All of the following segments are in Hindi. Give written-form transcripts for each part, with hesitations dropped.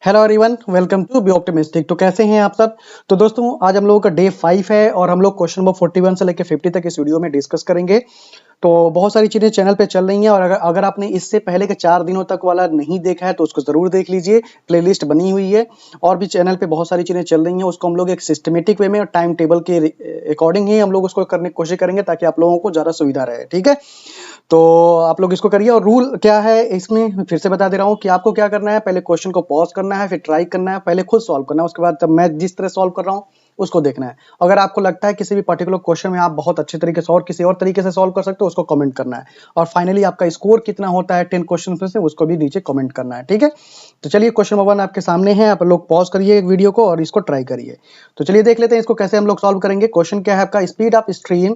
Hello everyone, welcome to be optimistic. तो कैसे हैं आप सब। तो दोस्तों आज हम लोगों का डे 5 है और हम लोग क्वेश्चन नंबर 41 से लेकर 50 तक इस वीडियो में डिस्कस करेंगे। तो बहुत सारी चीज़ें चैनल पे चल रही हैं और अगर आपने इससे पहले के 4 दिनों तक वाला नहीं देखा है तो उसको ज़रूर देख लीजिए। प्लेलिस्ट बनी हुई है और भी चैनल पे बहुत सारी चीज़ें चल रही हैं, उसको हम लोग एक सिस्टमेटिक वे में और टाइम टेबल के अकॉर्डिंग ही हम लोग उसको करने की कोशिश करेंगे ताकि आप लोगों को ज़्यादा सुविधा रहे। ठीक है, तो आप लोग इसको करिए। और रूल क्या है इसमें फिर से बता दे रहा हूँ कि आपको क्या करना है, पहले क्वेश्चन को पॉज करना है, फिर ट्राई करना है, पहले खुद सॉल्व करना है, उसके बाद तब मैं जिस तरह सॉल्व कर रहा हूँ उसको देखना है। अगर आपको लगता है किसी भी पर्टिकुलर क्वेश्चन में आप बहुत अच्छे तरीके से और किसी और तरीके से सॉल्व कर सकते हो उसको कमेंट करना है। और फाइनली आपका स्कोर कितना होता है 10 क्वेश्चन में से उसको भी नीचे कमेंट करना है। ठीक है, तो चलिए क्वेश्चन नंबर 1 आपके सामने है, आप लोग पॉज करिए वीडियो को और इसको ट्राई करिए। तो चलिए देख लेते हैं इसको कैसे हम लोग सॉल्व करेंगे। क्वेश्चन क्या है आपका, speed of stream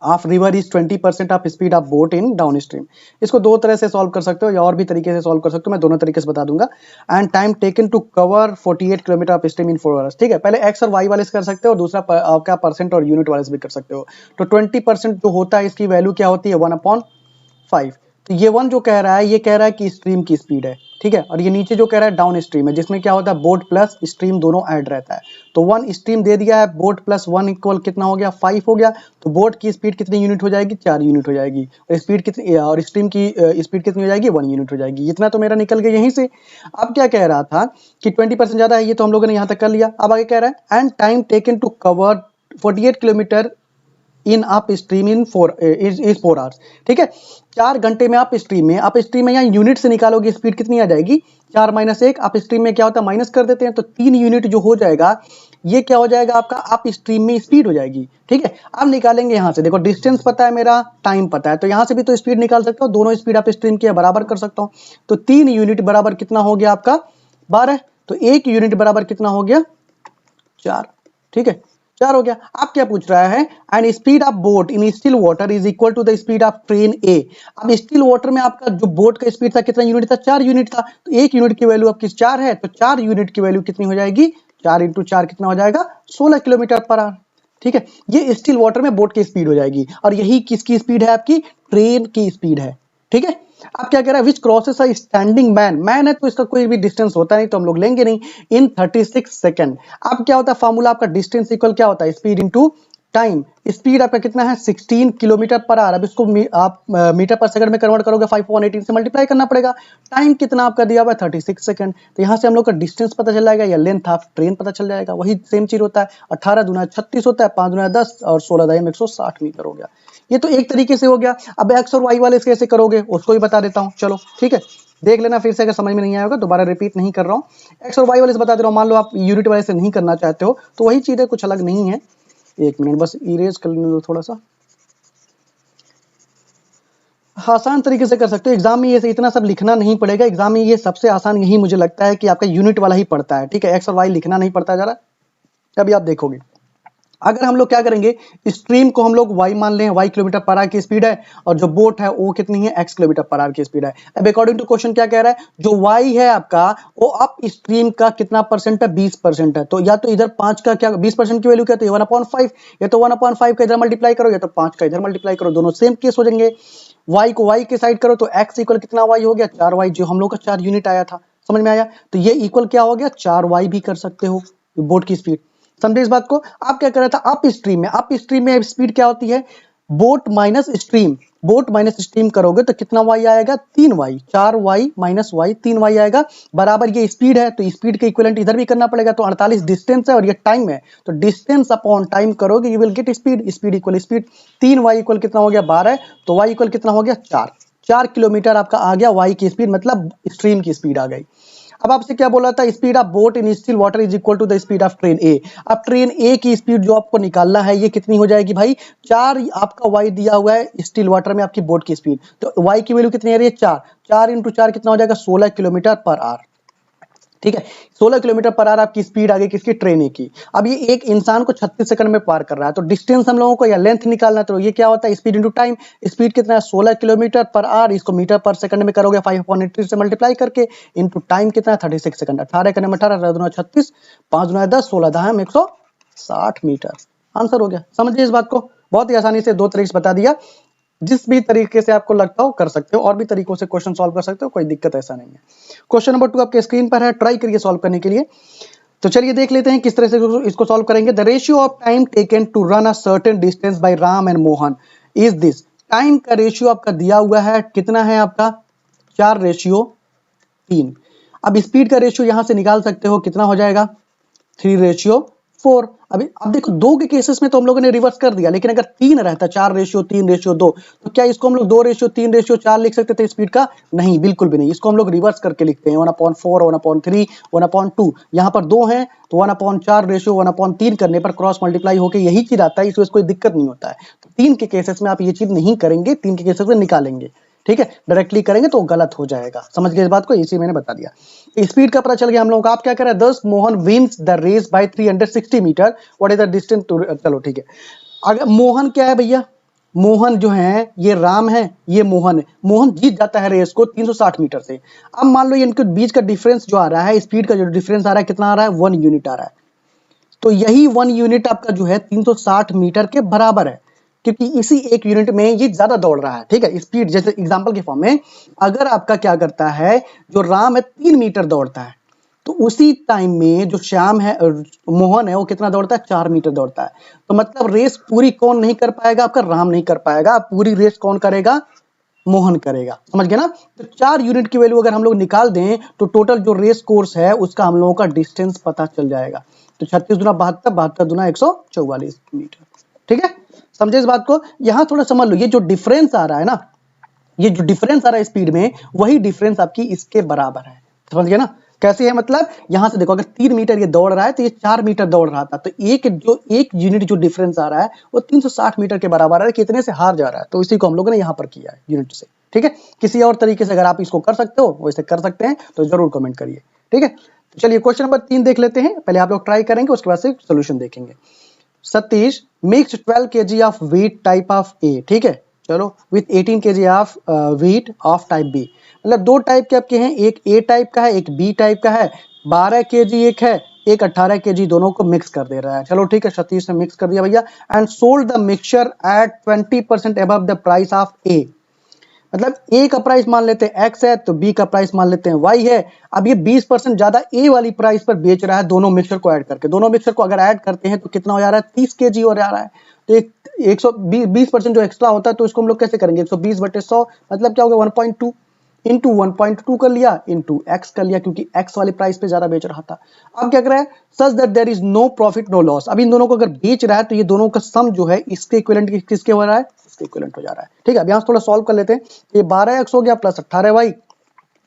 of river is 20% of speed of boat in down stream. इसको दो तरह से सॉल्व कर सकते हो या और भी तरीके से सॉल्व कर सकते हो, मैं दोनों तरीके से बता दूंगा। And time taken to cover 48 kilometre of stream in 4 hours. ठीक है, पहले एक्स और वाई वाले से कर सकते हो और दूसरा आपका परसेंट और यूनिट वाले से भी कर सकते हो। तो 20% जो होता है इसकी वैल्यू क्या होती है 1/5। तो ये 1 जो कह रहा है ये कह रहा है कि स्ट्रीम की स्पीड है। ठीक है, और ये नीचे जो कह रहा है डाउन स्ट्रीम है, जिसमें क्या होता है बोट प्लस स्ट्रीम दोनों ऐड रहता है। तो 1 स्ट्रीम दे दिया है, बोट प्लस 1 इक्वल कितना हो गया 5 हो गया। तो बोट की स्पीड कितनी यूनिट हो जाएगी 4 यूनिट हो जाएगी, और स्पीड कितनी और स्ट्रीम की स्पीड कितनी हो जाएगी 1 यूनिट हो जाएगी। इतना तो मेरा निकल गया यहीं से। अब क्या कह रहा था कि 20% ज्यादा है, ये तो हम लोगों ने यहाँ तक कर लिया। अब आगे कह रहा है and time taken to cover 48 kilometre in up stream in 4 hours. ठीक है, 4 घंटे में आप स्ट्रीम में यहाँ यूनिट से निकालोगे स्पीड कितनी आ जाएगी 4 - 1। आप स्ट्रीम में क्या होता है माइनस कर देते हैं, तो 3 यूनिट जो हो जाएगा ये क्या हो जाएगा आपका आप स्ट्रीम में स्पीड हो जाएगी। ठीक है, अब निकालेंगे यहाँ से, देखो डिस्टेंस पता है मेरा, टाइम पता है, तो यहाँ से भी तो स्पीड निकाल सकता हूँ। दोनों स्पीड आप स्ट्रीम की बराबर कर सकता हूँ। तो 3 यूनिट बराबर कितना हो गया आपका 12। तो 1 यूनिट बराबर कितना हो गया 4। ठीक है, 4 हो गया। आप क्या पूछ रहा है, and speed of boat in still water is equal to the speed of train A. अब स्टिल वाटर में आपका जो बोट का स्पीड था कितना यूनिट था 4 यूनिट था। तो 1 यूनिट की वैल्यू आपकी 4 है, तो 4 यूनिट की वैल्यू कितनी हो जाएगी 4 × 4 कितना हो जाएगा 16 किलोमीटर पर आवर। ठीक है, ये स्टिल वाटर में बोट की स्पीड हो जाएगी, और यही किसकी स्पीड है आपकी ट्रेन की स्पीड है। ठीक है, अब क्या कह रहा है विच क्रॉसेस अ स्टैंडिंग मैन है तो इसका कोई भी डिस्टेंस होता नहीं तो हम लोग लेंगे नहीं, इन 36 सेकंड। अब क्या होता है फॉर्मूला आपका डिस्टेंस इक्वल क्या होता है स्पीड इनटू टाइम। स्पीड आपका कितना है 16 किलोमीटर पर आवर। अब इसको आप मीटर पर सेकंड में कन्वर्ट करोगे 5/18 से मल्टीप्लाई करना पड़ेगा। टाइम कितना आपका दिया हुआ है 36 सेकंड। तो यहाँ से हम लोग का डिस्टेंस पता चल जाएगा या लेंथ ऑफ ट्रेन पता चल जाएगा। वही सेम चीज होता है, 18 दूना 36 होता है, 5 दूना 10 और 16 दाएं 160 मीटर हो गया। ये तो एक तरीके से हो गया। अब एक्स और वाई वाले कैसे करोगे उसको भी बता देता हूँ, चलो ठीक है देख लेना फिर से, अगर समझ में नहीं आया होगा दोबारा रिपीट नहीं कर रहा हूँ। एक्स और वाई वाले से बता दे रहा हूँ। मान लो आप यूनिट वाले से नहीं करना चाहते हो तो वही चीज है, कुछ अलग नहीं है। एक मिनट बस इरेज कर लेने दो थोड़ा सा। आसान तरीके से कर सकते हो, एग्जाम में ये इतना सब लिखना नहीं पड़ेगा। एग्जाम में ये सबसे आसान यही मुझे लगता है कि आपका यूनिट वाला ही पड़ता है। ठीक है, एक्स और वाई लिखना नहीं पड़ता जरा, अभी आप देखोगे। अगर हम लोग क्या करेंगे स्ट्रीम को हम लोग y मान लें, y किलोमीटर पर आवर की स्पीड है, और जो बोट है वो कितनी है x किलोमीटर पर आवर की स्पीड है। अब अकॉर्डिंग टू क्वेश्चन क्या कह रहा है जो y है आपका वो अप स्ट्रीम का कितना परसेंट है 20% है। तो या तो इधर 5 का क्या 20% की वैल्यू क्या, तो 1/5, या तो 1/5 का इधर मल्टीप्लाई करो या तो 5 का इधर मल्टीप्लाई करो, दोनों सेम केस हो जाएंगे। y को y के साइड करो तो x इक्वल कितना y हो गया 4y, जो हम लोग का 4 यूनिट आया था। समझ में आया, तो ये इक्वल क्या हो गया 4y भी कर सकते हो बोट की स्पीड। समझे इस बात को। आप क्या कर रहा था अप स्ट्रीम में स्पीड क्या होती है बोट माइनस स्ट्रीम करोगे तो कितना y आएगा 3y, 4y minus y 3y आएगा बराबर ये स्पीड है। तो स्पीड के इक्विवेलेंट इधर भी करना पड़ेगा। तो 48 डिस्टेंस है और ये टाइम है, तो डिस्टेंस अपॉन टाइम करोगे you will get speed equal speed. 3y equal कितना हो गया 12, तो y इक्वल कितना हो गया 4 किलोमीटर आपका आ गया y की स्पीड, मतलब स्ट्रीम की स्पीड आ गई। अब आपसे क्या बोला था speed of boat in still water is equal to the speed of train A. अब ट्रेन ए की स्पीड जो आपको निकालना है ये कितनी हो जाएगी भाई 4, आपका y दिया हुआ है स्टिल वाटर में आपकी बोट की स्पीड, तो y की वैल्यू कितनी आ रही है 4 × 4 कितना हो जाएगा 16 किलोमीटर पर आवर। ठीक है, 16 किलोमीटर पर आवर आपकी स्पीड आ गई किसकी ट्रेन की। अब ये एक इंसान को 36 सेकंड में पार कर रहा है, तो डिस्टेंस हम लोगों को या लेंथ निकालना है, तो ये क्या होता है स्पीड इनटू टाइम। स्पीड कितना है 16 किलोमीटर पर आवर, इसको मीटर पर सेकंड में करोगे 5/18 से मल्टीप्लाई करके, इनटू टाइम कितना है 36 सेकंड। 18 का 18 दूना 36, 5 दूना 10, 16 दाएं 160 मीटर। आंसर हो गया। समझिए इस बात को, बहुत ही आसानी से दो तरीके से बता दिया। जिस भी तरीके से आपको लगता हो कर सकते हो, और भी तरीकों से क्वेश्चन सॉल्व कर सकते हो, कोई दिक्कत ऐसा नहीं है। क्वेश्चन नंबर 2 आपके स्क्रीन पर है, ट्राई करिए सॉल्व करने के लिए। तो चलिए देख लेते हैं किस तरह से इसको सॉल्व करेंगे। The ratio of time taken to run a certain distance by Ram and Mohan is this. Time का रेशियो आपका दिया हुआ है, कितना है आपका 4:3। अब स्पीड का रेशियो यहां से निकाल सकते हो, कितना हो जाएगा 3:4। अब देखो 2 के केसेस में तो हम लोगों ने रिवर्स कर दिया, लेकिन अगर 3 रहता 4:3:2 तो क्या इसको हम लोग 2:3:4 लिख सकते थे स्पीड का? नहीं, बिल्कुल भी नहीं। इसको हम लोग रिवर्स करके लिखते हैं 1/4, 1/3, 1/2। यहाँ पर 2 है तो 1/4 रेशियो 1/3 करने पर क्रॉस मल्टीप्लाई होकर यही चीज आता है, इसमें कोई दिक्कत नहीं होता है। तो 3 के केसेस में आप ये चीज नहीं करेंगे, 3 के केसेस में निकालेंगे, ठीक है। डायरेक्टली करेंगे तो गलत हो जाएगा, समझ गए इस बात को, इसी मैंने बता दिया। स्पीड का पता चल गया हम लोगों का। आप क्या कह रहे हैं, 10 Mohan wins the race by 360 metre, what is the distance to, चलो ठीक है। अगर मोहन क्या है भैया, मोहन जो है ये राम है, ये मोहन है। मोहन जीत जाता है रेस को 360 मीटर से। अब मान लो इनके बीच का डिफरेंस जो आ रहा है, स्पीड का जो डिफरेंस आ रहा है, कितना आ रहा है 1 यूनिट आ रहा है। तो यही 1 यूनिट आपका जो है 360 मीटर के बराबर है, क्योंकि इसी 1 यूनिट में ये ज्यादा दौड़ रहा है, ठीक है। स्पीड जैसे एग्जांपल के फॉर्म में अगर आपका क्या करता है, जो राम है 3 मीटर दौड़ता है, तो उसी टाइम में जो श्याम है, मोहन है, वो कितना दौड़ता है 4 मीटर दौड़ता है। तो मतलब रेस पूरी कौन नहीं कर पाएगा, आपका राम नहीं कर पाएगा, पूरी रेस कौन करेगा, मोहन करेगा, समझ गए ना। तो 4 यूनिट की वैल्यू अगर हम लोग निकाल दें तो टोटल जो रेस कोर्स है उसका हम लोगों का डिस्टेंस पता चल जाएगा। तो 36 दूना 72, 72 दूना 144 मीटर, ठीक है। समझे इस बात को। यहां थोड़ा समझ लो, ये जो डिफरेंस आ रहा है ना, ये जो डिफरेंस आ रहा है स्पीड में, वही डिफरेंस आपकी इसके बराबर है, समझ गए ना। कैसे है मतलब, यहां से देखो अगर 3 मीटर ये दौड़ रहा है तो ये 4 मीटर दौड़ रहा था, तो एक यूनिट जो डिफरेंस आ रहा है वो 360 मीटर के बराबर है, कितने से हार जा रहा है। तो इसी को हम लोगों ने यहाँ पर किया है यूनिट से, ठीक है। किसी और तरीके से अगर आप इसको कर सकते हो वैसे कर सकते हैं तो जरूर कमेंट करिए, ठीक है। तो चलिए क्वेश्चन नंबर 3 देख लेते हैं। पहले आप लोग ट्राई करेंगे, उसके बाद से सोल्यूशन देखेंगे। Satish mix 12 kg of wheat type of A, ठीक है, चलो, with 18 kg of wheat of type B. मतलब 2 टाइप के आपके हैं, एक ए टाइप का है, एक बी टाइप का है। 12 kg एक है, एक 18 kg, दोनों को मिक्स कर दे रहा है। चलो ठीक है, सतीश ने मिक्स कर दिया भैया। And sold the mixture at 20% above the price of A. मतलब ए का प्राइस मान लेते हैं एक्स है, तो बी का प्राइस मान लेते हैं वाई है। अब ये 20% ज्यादा ए वाली प्राइस पर बेच रहा है, दोनों मिक्सचर को ऐड करके। दोनों मिक्सचर को अगर ऐड करते हैं तो कितना हो जा रहा है 30 kg हो जा रहा है। तो 120% जो एक्स्ट्रा होता है, तो इसको हम लोग कैसे करेंगे, 120/100 मतलब क्या होगा 1.2 इंटू 1.2 कर लिया, इंटू एक्स कर लिया, क्योंकि एक्स वाले प्राइस पे ज्यादा बेच रहा था। अब क्या कर रहा है, such that there is no profit no loss. अब इन दोनों को अगर बेच रहा है तो ये दोनों का सम जो है इसके इक्विवेलेंट किसके हो रहा है, इसके इक्विवेलेंट हो जा रहा है, ठीक है। अब यहाँ थोड़ा सॉल्व कर लेते हैं। ये 12x हो गया प्लस 18y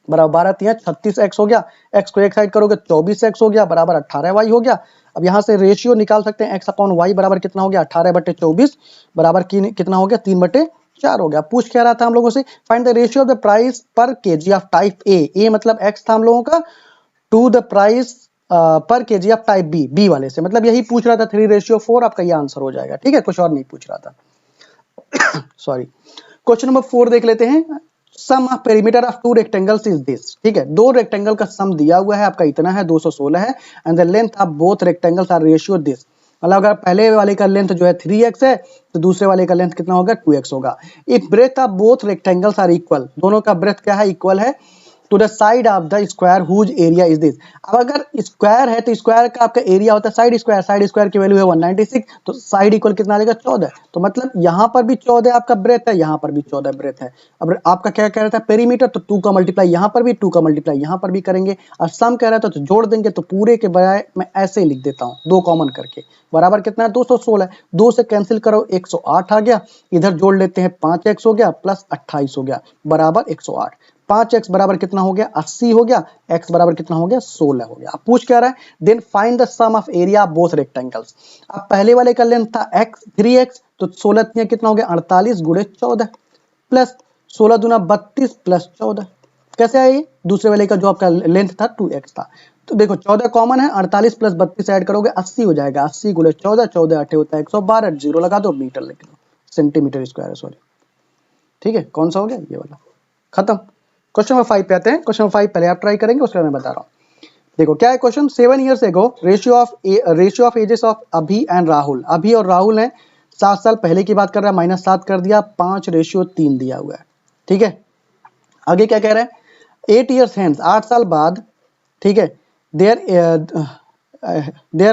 बराबर 12 × 36x हो गया। x को एक साइड करोगे 24x हो गया बराबर 18y हो गया। अब यहाँ से रेशियो निकाल सकते हैं, x/y बराबर कितना हो गया 18/24 बराबर कितना हो गया 3/4 हो गया। पूछ क्या रहा था हम लोगों से, find the ratio of the price पर केजी ऑफ टाइप ए मतलब x था हम लोगों का, टू द प्राइस पर केजी ऑफ टाइप बी वाले से, मतलब यही पूछ रहा था 3:4। आपका ये आंसर हो जाएगा, ठीक है, कुछ और नहीं पूछ रहा था। सॉरी। क्वेश्चन नंबर 4 देख लेते हैं। Sum of perimeter of 2 rectangles is this, ठीक है। 2 रेक्टेंगल का सम दिया हुआ है आपका, इतना है 216 है। And the length of both rectangles are ratio this, मतलब अगर पहले वाले का लेंथ जो है 3x है तो दूसरे वाले का लेंथ कितना होगा 2x होगा। If breadth of both rectangles are equal, दोनों का ब्रेथ क्या है इक्वल है, to the side of the square whose area is this. अब अगर स्क्वायर है तो स्क्वायर का आपका एरिया होता है साइड स्क्वायर की वैल्यू है 196, तो साइड इक्वल कितना आ जाएगा 14। तो मतलब यहाँ पर भी 14 आपका ब्रेथ है, यहाँ पर भी 14 ब्रेथ है। अब आपका क्या कह रहा था पेरीमीटर, तो 2 का मल्टीप्लाई यहाँ पर भी, 2 का मल्टीप्लाई यहाँ पर भी करेंगे। और सम कह रहा था तो जोड़ देंगे, तो पूरे के बजाय मैं ऐसे ही लिख देता हूँ 2 कॉमन करके, बराबर कितना है 216। 2 से कैंसिल करो 108 आ गया, इधर जोड़ लेते हैं 5x हो गया प्लस 28 हो गया बराबर 108। 5x बराबर कितना हो गया 80 हो गया, x बराबर कितना हो गया 16 हो गया। अब पूछ क्या रहा है, then find the sum of area of both rectangles. अब पहले वाले का लेंथ था x 3x, तो 16 कितना हो गया 48 गुणे 14 प्लस 16 दूना 32 प्लस 14। कैसे आए, दूसरे वाले का जो आपका लेंथ था 2x था, तो देखो 14 कॉमन है, 48 प्लस 32 ऐड करोगे 80 हो जाएगा। 80 गुणे 14, 14 8 होता है 112, जीरो लगा दो, मीटर लिख दो, सेंटीमीटर स्क्वायर है, सॉरी, ठीक है। कौन सा हो गया ये वाला, खत्म। क्वेश्चन नंबर 5 पे आते हैं। क्वेश्चन नंबर 5 पहले आप ट्राई करेंगे, उसके बाद मैं बता रहा हूँ। देखो क्या है question, 7 years ago ratio of ages of Abhi and Rahul, Abhi और राहुल हैं 7 साल पहले की बात कर रहा है, -7 कर दिया, 5:3 दिया हुआ है, ठीक है। आगे क्या कह रहा है, 8 years hence, 8 साल बाद, ठीक है, their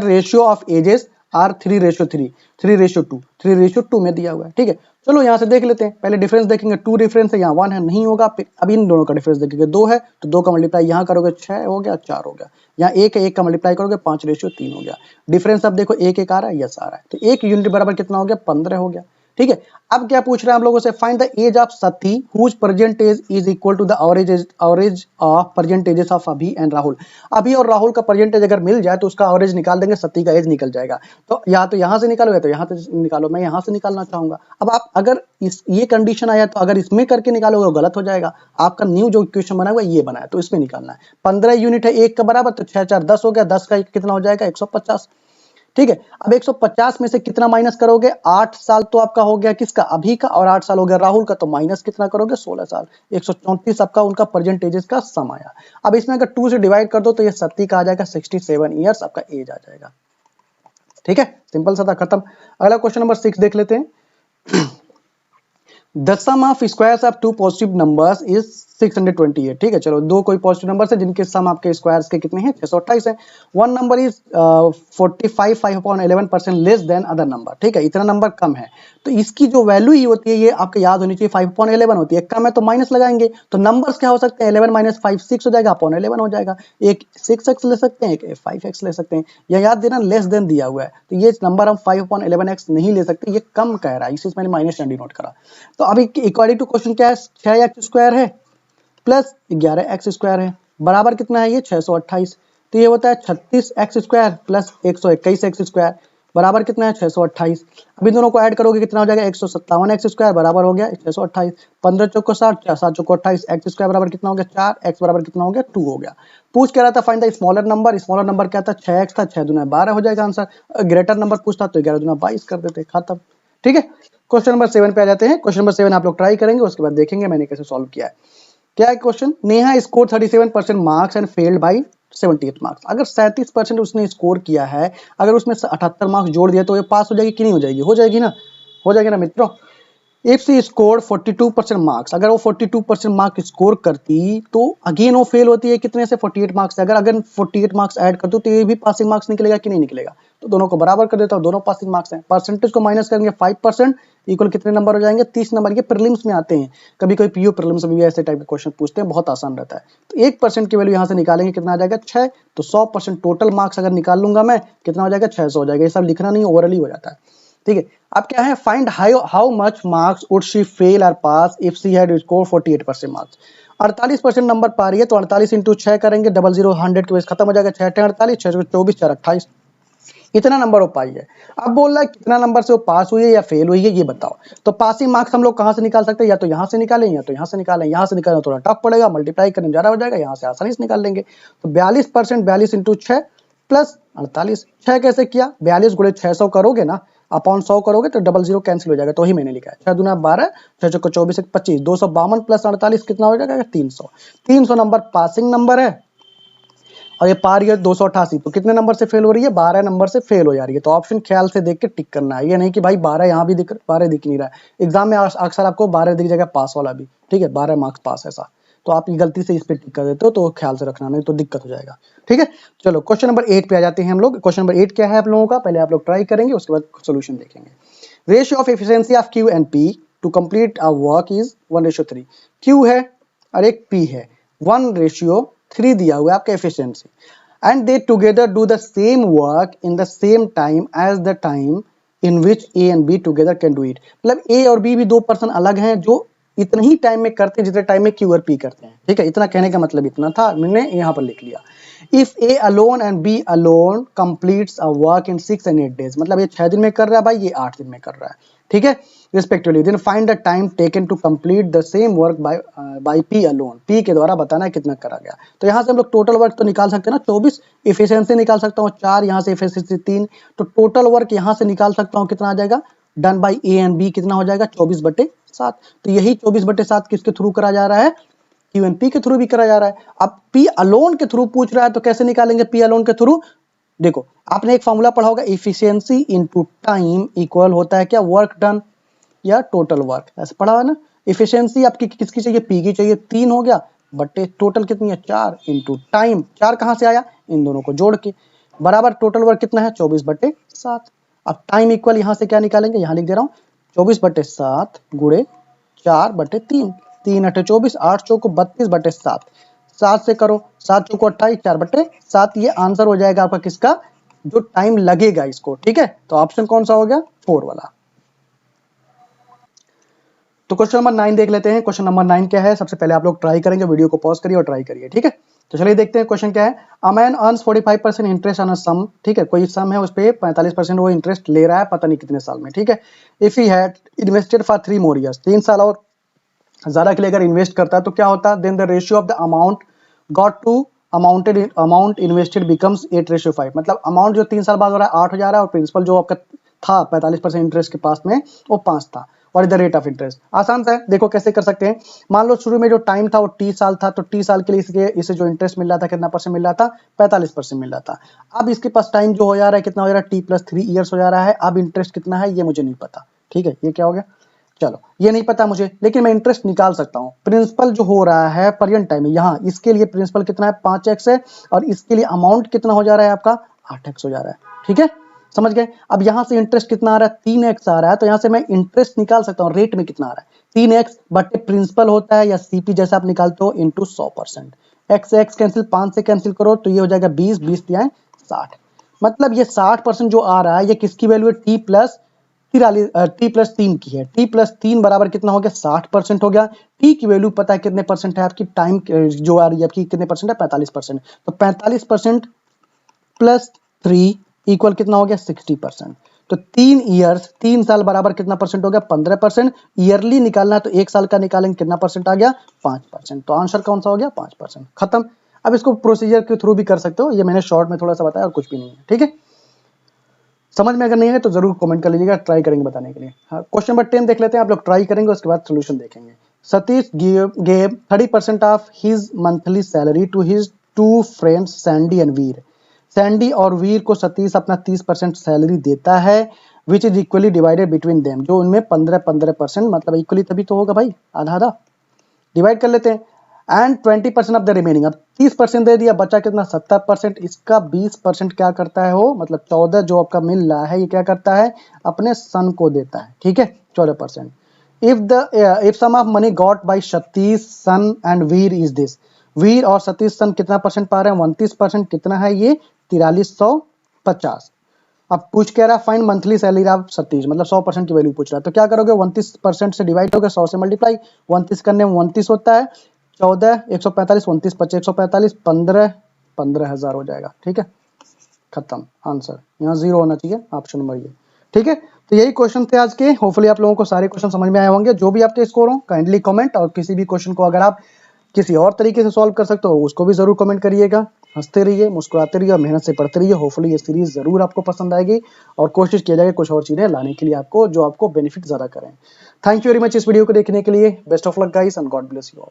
ratio of ages are 3:3, 3:2, 3:2 में दिया हुआ है, ठीक है। चलो यहाँ से देख लेते हैं, पहले डिफरेंस देखेंगे, 2 डिफरेंस है, यहाँ 1 है, नहीं होगा। अब इन दोनों का डिफरेंस देखेंगे, 2 है तो 2 का मल्टीप्लाई यहाँ करोगे 6 हो गया, 4 हो गया। यहाँ 1 है, 1 का मल्टीप्लाई करोगे 5:3 हो गया। डिफरेंस अब देखो 1 आ रहा है, यस आ रहा है, तो 1 यूनिट बराबर कितना हो गया, 15 हो गया, ठीक है। अब क्या पूछ रहे हैं हम लोगों से, find the age of Sati whose present age is equal to the average of present ages of Abhi and Rahul. Abhi और राहुल का प्रेजेंट एज अगर मिल जाए तो उसका एवरेज निकाल देंगे, सती का एज निकल जाएगा। तो या तो यहाँ से निकालो या तो यहाँ से निकालो, मैं यहाँ से निकालना चाहूंगा। अब आप अगर ये कंडीशन आया तो अगर इसमें करके निकालोगे गलत हो जाएगा। आपका न्यू जो इक्वेशन बना हुआ ये बना है तो इसमें निकालना है। 15 यूनिट है 1 का बराबर, तो 6 4 10 हो गया, 10 का कितना हो जाएगा, 150, ठीक है। अब 150 में से कितना माइनस करोगे, 8 साल तो आपका हो गया किसका, अभी का, और 8 साल हो गया राहुल का, तो माइनस कितना करोगे, 16 साल। 134 आपका उनका परसेंटेजेस का सम आया। अब इसमें अगर 2 से डिवाइड कर दो तो ये सती का आ जाएगा, 67 ईयर्स आपका एज आ जाएगा, ठीक है। सिंपल सा था, खत्म। अगला क्वेश्चन नंबर 6 देख लेते हैं। The sum of squares of two positive numbers is 628, ठीक है। चलो दो कोई पॉजिटिव नंबर है जिनके सम आपके स्क्वायर्स के कितने हैं, 628 है। One number is 45 5/11% less than other number, ठीक है, इतना नंबर कम है तो इसकी जो वैल्यू ही होती है ये आपको याद होनी चाहिए, 5/11 होती है। कम है तो माइनस लगाएंगे, तो नंबर्स क्या हो सकते हैं, 11 - 5 6 हो जाएगा, अपॉन 11 हो जाएगा। एक 6x ले सकते हैं, एक 5x ले सकते हैं, या याद देना लेस देन दिया हुआ है तो ये नंबर हम 5/11x नहीं ले सकते, ये कम कह रहा है, इसी मैंने माइनस डिनोट करा। तो अभी इक्वालिटी टू क्वेश्चन क्या है, 6x² है प्लस 11x² है, बराबर कितना है ये 628, तो ये होता है 36x² प्लस 121x² बराबर कितना है 628। अब इन दोनों को ऐड करोगे कितना हो जाएगा, 157x² बराबर हो गया 628। 15 चौको 60, 7 चौको 28, x² बराबर कितना हो गया 4, x बराबर कितना हो गया 2 हो गया। पूछ क्या रहा था, find the smaller number, smaller number क्या था 6x था, 6 दूना 12 हो जाएगा आंसर। ग्रेटर नंबर पूछता तो 11 दूना 22 कर देते, खत्म, ठीक है। क्वेश्चन नंबर 7 पे आ जाते हैं। क्वेश्चन नंबर 7 आप लोग ट्राई करेंगे, उसके बाद देखेंगे मैंने कैसे सॉल्व किया है। क्या है question, Neha score 37% marks and failed by 78 marks. अगर 37% उसने स्कोर किया है, अगर उसमें 78 मार्क्स जोड़ दिया तो ये पास हो जाएगी कि नहीं हो जाएगी, हो जाएगी ना, हो जाएगी ना मित्रों। इफ सी स्कोर 42% मार्क्स, अगर वो 42% मार्क्स स्कोर करती तो अगेन वो फेल होती है कितने से, 48 मार्क्स से। अगर 48 मार्क्स ऐड कर दो तो ये भी पासिंग मार्क्स निकलेगा कि नहीं निकलेगा, तो दोनों को बराबर कर देता हूँ, दोनों पासिंग मार्क्स हैं। परसेंटेज को माइनस करेंगे 5% इक्वल कितने नंबर हो जाएंगे, 30 नंबर। ये प्रीलिम्स में आते हैं, कभी कभी पीओ प्रीलिम्स में भी ऐसे टाइप के क्वेश्चन पूछते हैं, बहुत आसान रहता है। तो 1% की वैल्यू यहाँ से निकालेंगे कितना आ जाएगा 6, तो 100% टोटल मार्क्स अगर निकाल लूंगा मैं कितना हो जाएगा 600 हो जाएगा। ये सब लिखना नहीं, ओवरली हो जाता है, ठीक है। अब क्या है, find how much marks would she fail और pass if she had score 48% marks. 48% number पा रही है तो 48 इंटू 6 करेंगे, 00 100 के वजह खत्म हो जाएगा, 6 48, 6 24, 4 28, इतना नंबर वो पाई है। अब बोल रहा है कितना नंबर से वो पास हुई है या फेल हुई है ये बताओ। तो पासिंग मार्क्स हम लोग कहाँ से निकाल सकते हैं, या तो यहाँ से निकालें या तो यहाँ से निकालें। यहाँ से निकालना थोड़ा टफ पड़ेगा, मल्टीप्लाई करने ज़्यादा हो जाएगा, यहाँ से आसानी से निकाल लेंगे। तो 42%, 42 इंटू 6 प्लस 48, 6 कैसे किया, 42 गुणे 600 करोगे ना, अपॉन 100 करोगे तो 00 कैंसिल हो जाएगा, तो ही मैंने लिखा है। 6 दूना 12, 6 चौको 24, 25, 252 प्लस 48 कितना हो जाएगा 300। 300 नंबर पासिंग नंबर है और ये पार रही है 288, तो कितने नंबर से फेल हो रही है, 12 नंबर से फेल हो जा रही है। तो ऑप्शन ख्याल से देख के टिक करना है, ये नहीं कि भाई 12 यहाँ भी दिख 12 दिख नहीं रहा है। एग्जाम में अक्सर आपको 12 दिख जाएगा पास वाला भी, ठीक है, 12 मार्क्स पास ऐसा, तो आप गलती से इस पे टिक कर देते हो तो ख्याल से रखना, नहीं तो दिक्कत हो जाएगा, ठीक है। चलो क्वेश्चन नंबर 8 पे आ जाते हैं हम लोग। क्वेश्चन नंबर 8 क्या है आप लोगों का, पहले आप लोग ट्राई करेंगे उसके बाद सोल्यूशन देखेंगे। Ratio of efficiency of Q and P to complete a work is 1:3। Q है और एक P है, 1:3 दिया हुआ है आपका efficiency, and they together do the same work in the same time as the time in which A and B together can do it. मतलब A और B भी दो पर्सन अलग हैं जो इतने ही टाइम में करते हैं जितने टाइम में Q और P करते हैं, ठीक है। इतना कहने का मतलब इतना था, मैंने यहाँ पर लिख लिया। If A alone and B alone completes a work in 6 and 8 days, मतलब ये 6 दिन में कर रहा है भाई, ये 8 दिन में कर रहा है, ठीक है, respectively. Then find the time taken to complete the same work by P alone, P के द्वारा बताना है कितना करा गया। तो यहाँ से हम लोग टोटल वर्क तो निकाल सकते हैं ना, 24, इफिशिएंसी निकाल सकता हूँ 4, यहाँ से इफिशिएंसी 3, तो टोटल वर्क यहाँ से निकाल सकता हूँ कितना आ जाएगा, done by A and B कितना हो जाएगा 24/7। तो यही 24/7 किसके थ्रू करा जा रहा है, Q and P के थ्रू भी करा जा रहा है। अब P अलोन के थ्रू पूछ रहा है तो कैसे निकालेंगे P अलोन के थ्रू, देखो आपने एक फॉर्मूला पढ़ा होगा, इफिशियंसी इनटू टाइम इक्वल होता है क्या, वर्क डन या टोटल वर्क, ऐसे पढ़ा हुआ है ना। इफिशियंसी आपकी किसकी चाहिए, पी की चाहिए, 3 हो गया, बटे टोटल कितनी है 4 इंटू टाइम, 4 कहां से आया, इन दोनों को जोड़ के, बराबर टोटल वर्क कितना है 24/7। अब टाइम इक्वल यहां से क्या निकालेंगे, यहां लिख दे रहा हूं 24/7 गुणे 4/3, 3 × 24, 8 चौको 32/7, 7 से करो, 7 चौको 28, 4/7, ये आंसर हो जाएगा आपका किसका, जो टाइम लगेगा इसको, ठीक है। तो ऑप्शन कौन सा हो गया, 4 वाला। तो क्वेश्चन नंबर 9 देख लेते हैं। क्वेश्चन नंबर 9 क्या है, सबसे पहले आप लोग ट्राई करेंगे, वीडियो को पॉज करिए और ट्राई करिए, ठीक है। तो चलिए देखते हैं क्वेश्चन क्या है। A man earns 45% interest on a sum, ठीक है, कोई सम है उस पे 45% वो इंटरेस्ट ले रहा है, पता नहीं कितने साल में, ठीक है। If he had invested for 3 more years, 3 साल और ज्यादा के लिए अगर इन्वेस्ट करता है तो क्या होता है, then the ratio of the amount got to amount invested becomes 8:5, मतलब अमाउंट जो 3 साल बाद हो रहा है 8 हो जा रहा है, और प्रिंसिपल जो आपका था 45% इंटरेस्ट के पास में वो 5 था। और इधर रेट ऑफ इंटरेस्ट आसान सा है, देखो कैसे कर सकते हैं। मान लो शुरू में जो टाइम था वो टी साल था, तो टी साल के लिए इसे जो इंटरेस्ट मिल रहा था कितना परसेंट मिल रहा था, 45% मिल रहा था। अब इसके पास टाइम जो हो जा रहा है कितना हो जा रहा है, t+3 ईयर्स हो जा रहा है। अब इंटरेस्ट कितना है ये मुझे नहीं पता, ठीक है, ये क्या हो गया, चलो ये नहीं पता मुझे, लेकिन मैं इंटरेस्ट निकाल सकता हूँ। प्रिंसिपल जो हो रहा है प्रेजेंट टाइम में, यहाँ इसके लिए प्रिंसिपल कितना है 5x है, और इसके लिए अमाउंट कितना हो जा रहा है आपका 8x हो जा रहा है, ठीक है, समझ गए। अब यहाँ से इंटरेस्ट कितना आ रहा है 3x आ रहा है, तो यहाँ से मैं इंटरेस्ट निकाल सकता हूँ, रेट में कितना आ रहा है 3x बटे प्रिंसिपल होता है या सीपी जैसा आप निकालते हो इंटू 100%, x कैंसिल 5 से कैंसिल करो तो ये हो जाएगा 20, 20 दिया है 60, मतलब ये 60% जो आ रहा है ये किसकी वैल्यू है, t+3 की है। t+3 बराबर कितना हो गया 60% हो गया। t की वैल्यू पता है कितने परसेंट है आपकी, टाइम जो आ रही है आपकी कितने परसेंट है 45%, तो 45% प्लस 3 इक्वल कितना हो गया 60%। तो 3 साल बराबर कितना परसेंट हो गया 15%। ईयरली निकालना है तो 1 साल का निकालेंगे, कितना परसेंट आ गया 5%। तो आंसर कौन सा हो गया 5%, खत्म। अब इसको प्रोसीजर के थ्रू भी कर सकते हो, ये मैंने शॉर्ट में थोड़ा सा बताया और कुछ भी नहीं है, ठीक है। समझ में अगर नहीं है तो जरूर कमेंट कर लीजिएगा, ट्राई करेंगे बताने के लिए। हाँ, क्वेश्चन नंबर 10 देख लेते हैं, आप लोग ट्राई करेंगे उसके बाद सोल्यूशन देखेंगे। सतीश गेव 30% ऑफ his monthly salary to his 2 friends Sandy and Veer. Sandy और वीर को सतीश अपना 30% सैलरी देता है, which is equally divided between them, जो उनमें 15% मतलब इक्वली तभी तो होगा भाई, आधा आधा डिवाइड कर लेते हैं। एंड 20% ऑफ द रिमेनिंग, अब 30% दे दिया, बचा कितना 70%, इसका 20% क्या करता है वो, मतलब 14 जो आपका मिल रहा है ये क्या करता है अपने सन को देता है, ठीक है 14%। If sum of money got by Satish son and Veer is this, Veer और सतीश सन कितना परसेंट पा रहे हैं 29%, कितना है ये 4350। अब पूछ कह रहा है find monthly salary of Satish, मतलब 100% की वैल्यू पूछ रहा है, तो क्या करोगे 29% से डिवाइड होगा 100 से मल्टीप्लाई, 29 करने में 29 होता है, 14 145 29 25 145 15 15,000 हो जाएगा, ठीक है, खत्म आंसर। यहाँ 0 होना चाहिए ऑप्शन नंबर ये, ठीक है। तो यही क्वेश्चन थे आज के, होपफुली आप लोगों को सारे क्वेश्चन समझ में आए होंगे। जो भी आपके स्कोर हो काइंडली कमेंट, और किसी भी क्वेश्चन को अगर आप किसी और तरीके से सॉल्व कर सकते हो उसको भी जरूर कमेंट करिएगा। हंसते रहिए, मुस्कुराते रहिए और मेहनत से पढ़ते रहिए। होपफुली ये सीरीज जरूर आपको पसंद आएगी, और कोशिश किया जाएगा कुछ और चीजें लाने के लिए आपको, जो आपको बेनिफिट ज्यादा करें। थैंक यू वेरी मच इस वीडियो को देखने के लिए। Best of luck guys and God bless you all.